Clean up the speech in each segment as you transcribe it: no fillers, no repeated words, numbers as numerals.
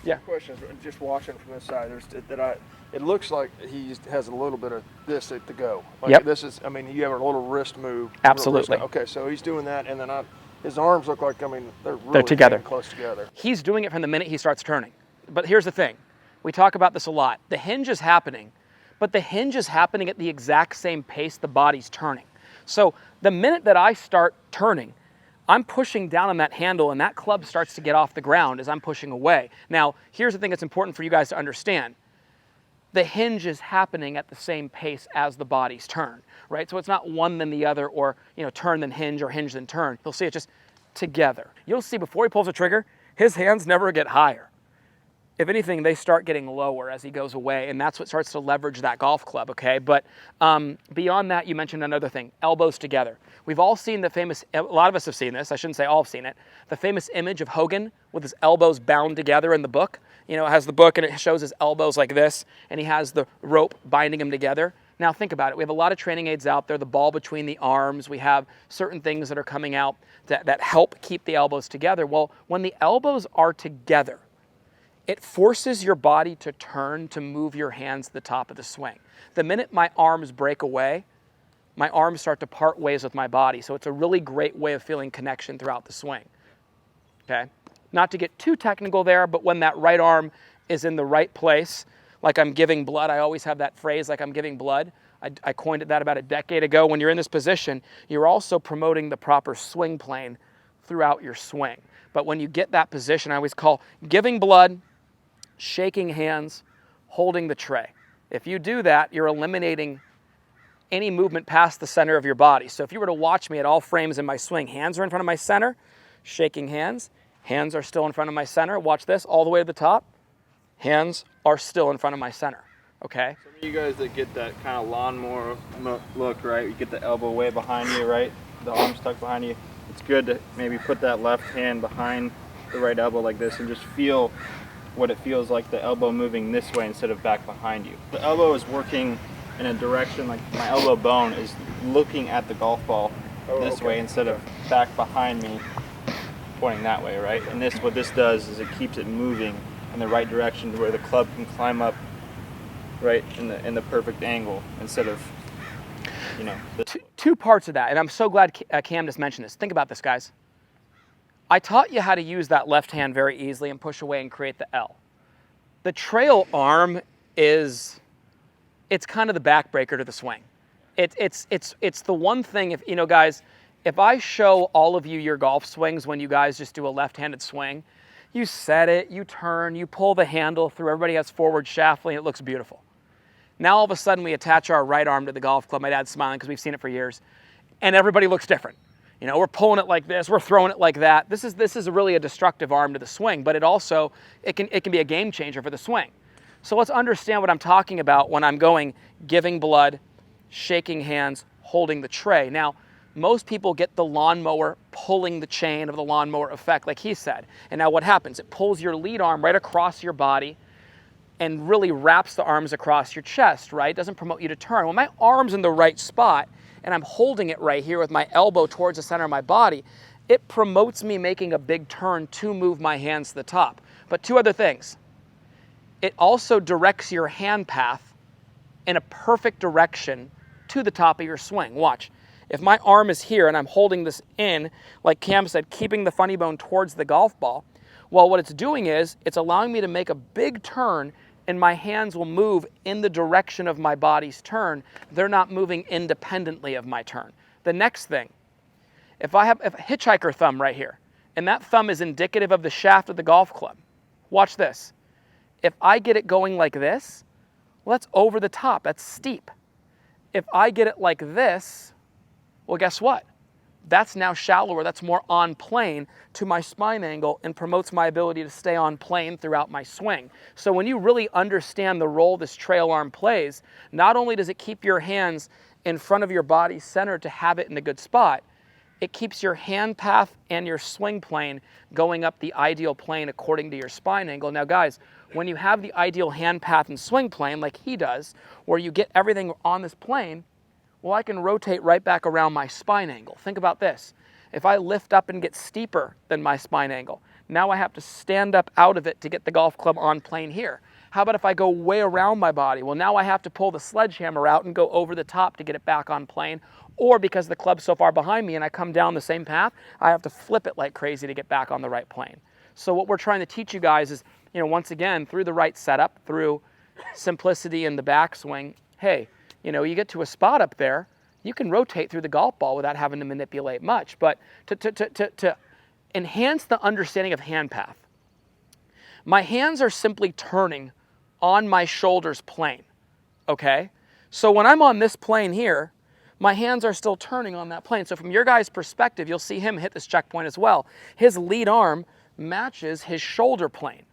Yeah. Question is, just watching from this side, it looks like he has a little bit of this to go. Like Yep. This is, I mean, you have a little wrist move. Absolutely. Okay, so he's doing that, and then his arms look like, I mean, they're really together. close together. He's doing it from the minute he starts turning. But here's the thing. We talk about this a lot. The hinge is happening, but the hinge is happening at the exact same pace the body's turning. So the minute that I start turning, I'm pushing down on that handle and that club starts to get off the ground as I'm pushing away. Now, here's the thing that's important for you guys to understand. The hinge is happening at the same pace as the body's turn, right? So it's not one then the other, or turn then hinge, or hinge then turn. You'll see it just together. You'll see before he pulls the trigger, his hands never get higher. If anything, they start getting lower as he goes away, and that's what starts to leverage that golf club, okay? But beyond that, you mentioned another thing, elbows together. We've all seen the famous, a lot of us have seen this, I shouldn't say all have seen it, the famous image of Hogan with his elbows bound together in the book. It has the book and it shows his elbows like this, and he has the rope binding them together. Now think about it, we have a lot of training aids out there, the ball between the arms, we have certain things that are coming out that help keep the elbows together. Well, when the elbows are together, it forces your body to turn to move your hands to the top of the swing. The minute my arms break away, my arms start to part ways with my body. So it's a really great way of feeling connection throughout the swing. Okay? Not to get too technical there, but when that right arm is in the right place, like I'm giving blood, I always have that phrase, like I'm giving blood. I coined that about a decade ago. When you're in this position, you're also promoting the proper swing plane throughout your swing. But when you get that position, I always call giving blood, shaking hands, holding the tray. If you do that, you're eliminating any movement past the center of your body. So if you were to watch me at all frames in my swing, hands are in front of my center, shaking hands are still in front of my center. Watch this, all the way to the top, hands are still in front of my center, okay? Some of you guys that get that kind of lawnmower look, right? You get the elbow way behind you, right? The arm stuck behind you. It's good to maybe put that left hand behind the right elbow like this and just feel what it feels like, the elbow moving this way instead of back behind you. The elbow is working in a direction, like my elbow bone is looking at the golf ball this way instead of back behind me pointing that way, right? And what this does is it keeps it moving in the right direction to where the club can climb up right in the perfect angle instead of, Two parts of that, and I'm so glad Cam just mentioned this. Think about this, guys. I taught you how to use that left hand very easily and push away and create the L. The trail arm it's kind of the backbreaker to the swing. It's the one thing, if guys, if I show all of you your golf swings when you guys just do a left-handed swing, you set it, you turn, you pull the handle through, everybody has forward shaft and it looks beautiful. Now all of a sudden we attach our right arm to the golf club, my dad's smiling because we've seen it for years, and everybody looks different. We're pulling it like this, we're throwing it like that. This is really a destructive arm to the swing, but it can be a game changer for the swing. So let's understand what I'm talking about when I'm going giving blood, shaking hands, holding the tray. Now, most people get the lawnmower pulling the chain of the lawnmower effect, like he said. And now what happens? It pulls your lead arm right across your body and really wraps the arms across your chest, right? It doesn't promote you to turn. When my arm's in the right spot and I'm holding it right here with my elbow towards the center of my body, it promotes me making a big turn to move my hands to the top. But two other things. It also directs your hand path in a perfect direction to the top of your swing. Watch. If my arm is here and I'm holding this in, like Cam said, keeping the funny bone towards the golf ball, well, what it's doing is it's allowing me to make a big turn and my hands will move in the direction of my body's turn. They're not moving independently of my turn. The next thing, if I have a hitchhiker thumb right here, and that thumb is indicative of the shaft of the golf club, watch this. If I get it going like this, well, that's over the top, that's steep. If I get it like this, well, guess what? That's now shallower, that's more on plane to my spine angle and promotes my ability to stay on plane throughout my swing. So when you really understand the role this trail arm plays, not only does it keep your hands in front of your body center to have it in a good spot, it keeps your hand path and your swing plane going up the ideal plane according to your spine angle. Now guys, when you have the ideal hand path and swing plane like he does, where you get everything on this plane, well, I can rotate right back around my spine angle. Think about this. If I lift up and get steeper than my spine angle, Now I have to stand up out of it to get the golf club on plane here. How about if I go way around my body? Well, now I have to pull the sledgehammer out and go over the top to get it back on plane. Or because the club's so far behind me and I come down the same path, I have to flip it like crazy to get back on the right plane. So what we're trying to teach you guys is, once again, through the right setup, through simplicity in the backswing, hey, you get to a spot up there, you can rotate through the golf ball without having to manipulate much. But to enhance the understanding of hand path, my hands are simply turning on my shoulders plane, okay? So when I'm on this plane here, my hands are still turning on that plane. So from your guys' perspective, you'll see him hit this checkpoint as well. His lead arm matches his shoulder plane,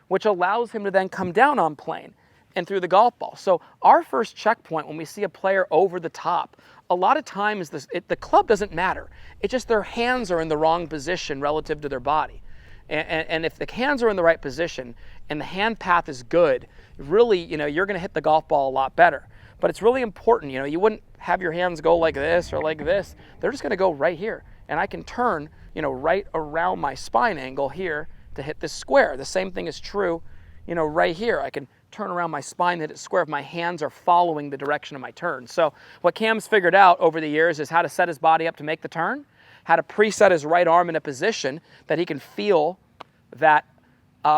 which allows him to then come down on plane and through the golf ball. So our first checkpoint, when we see a player over the top, a lot of times the club doesn't matter. It's just their hands are in the wrong position relative to their body. And if the hands are in the right position and the hand path is good, really, you're going to hit the golf ball a lot better. But it's really important, you wouldn't have your hands go like this or like this. They're just going to go right here. And I can turn, right around my spine angle here to hit this square. The same thing is true, right here. I can turn around my spine to hit it square if my hands are following the direction of my turn. So what Cam's figured out over the years is how to set his body up to make the turn, how to preset his right arm in a position that he can feel that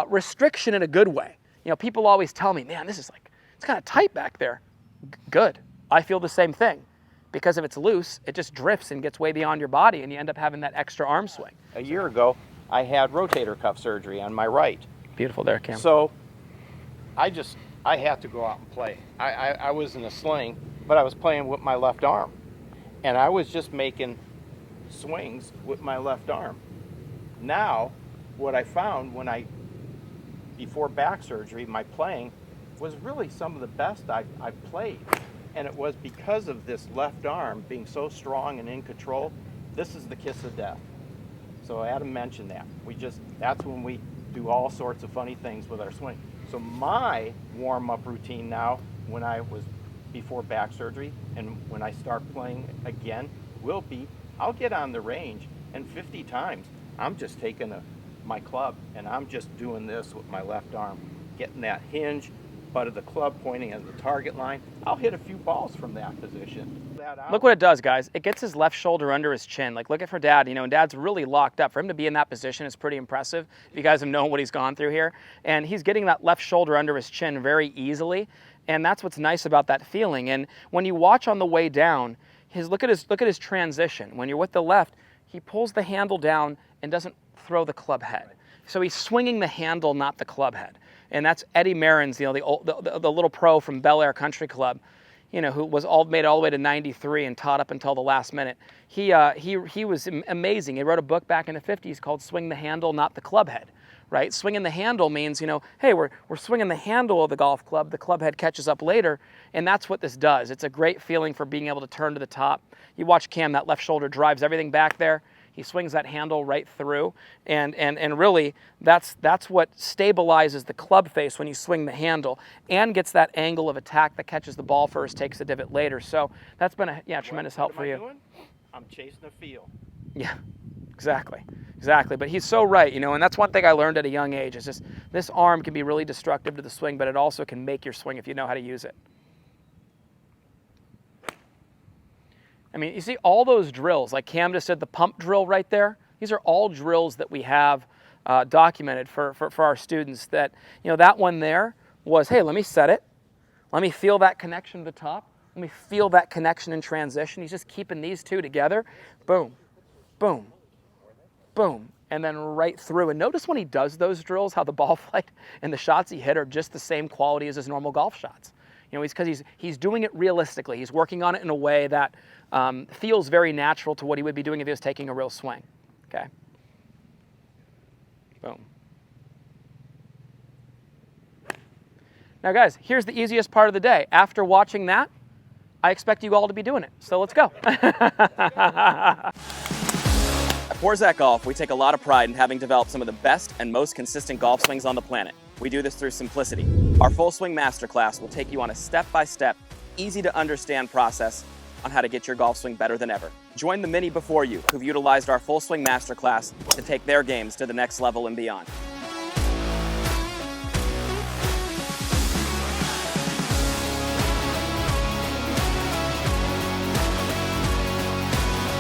restriction in a good way. People always tell me, man, it's kind of tight back there. Good. I feel the same thing. Because if it's loose, it just drifts and gets way beyond your body and you end up having that extra arm swing. A year ago, I had rotator cuff surgery on my right. Beautiful there, Cam. So I had to go out and play. I was in a sling, but I was playing with my left arm. And I was just making swings with my left arm. Now, what I found before back surgery, my playing was really some of the best I've played. And it was because of this left arm being so strong and in control. This is the kiss of death. So Adam mentioned that. That's when we do all sorts of funny things with our swing. So my warm-up routine now, when I was before back surgery and when I start playing again, will be, I'll get on the range and 50 times, I'm just taking my club and I'm just doing this with my left arm, getting that hinge, butt of the club pointing at the target line. I'll hit a few balls from that position. Look what it does, guys. It gets his left shoulder under his chin. Like, look at for Dad, and Dad's really locked up. For him to be in that position is pretty impressive. If you guys have known what he's gone through here. And he's getting that left shoulder under his chin very easily. And that's what's nice about that feeling. And when you watch on the way down, look at his transition. When you're with the left, he pulls the handle down and doesn't throw the club head. So he's swinging the handle, not the club head. And that's Eddie Merrin's, the little pro from Bel Air Country Club, who was made all the way to 93 and taught up until the last minute. He was amazing. He wrote a book back in the 50s called Swing the Handle, Not the Club Head, right? Swinging the handle means, hey, we're swinging the handle of the golf club. The club head catches up later, and that's what this does. It's a great feeling for being able to turn to the top. You watch Cam, that left shoulder drives everything back there. He swings that handle right through, and really that's what stabilizes the club face when you swing the handle and gets that angle of attack that catches the ball first, takes the divot later. So that's been a tremendous help for you. Doing? I'm chasing a feel. Yeah, exactly. But he's so right, and that's one thing I learned at a young age. Is just this arm can be really destructive to the swing, but it also can make your swing if you know how to use it. I mean, you see all those drills, like Cam just said, the pump drill right there. These are all drills that we have documented for our students. That that one there was, hey, let me set it. Let me feel that connection to the top. Let me feel that connection in transition. He's just keeping these two together. Boom, boom, boom, and then right through. And notice when he does those drills, how the ball flight and the shots he hit are just the same quality as his normal golf shots. Because he's doing it realistically. He's working on it in a way that feels very natural to what he would be doing if he was taking a real swing. Okay. Boom. Now, guys, here's the easiest part of the day. After watching that, I expect you all to be doing it. So let's go. At Forzak Golf, we take a lot of pride in having developed some of the best and most consistent golf swings on the planet. We do this through simplicity. Our Full Swing Masterclass will take you on a step-by-step, easy-to-understand process on how to get your golf swing better than ever. Join the many before you who've utilized our Full Swing Masterclass to take their games to the next level and beyond.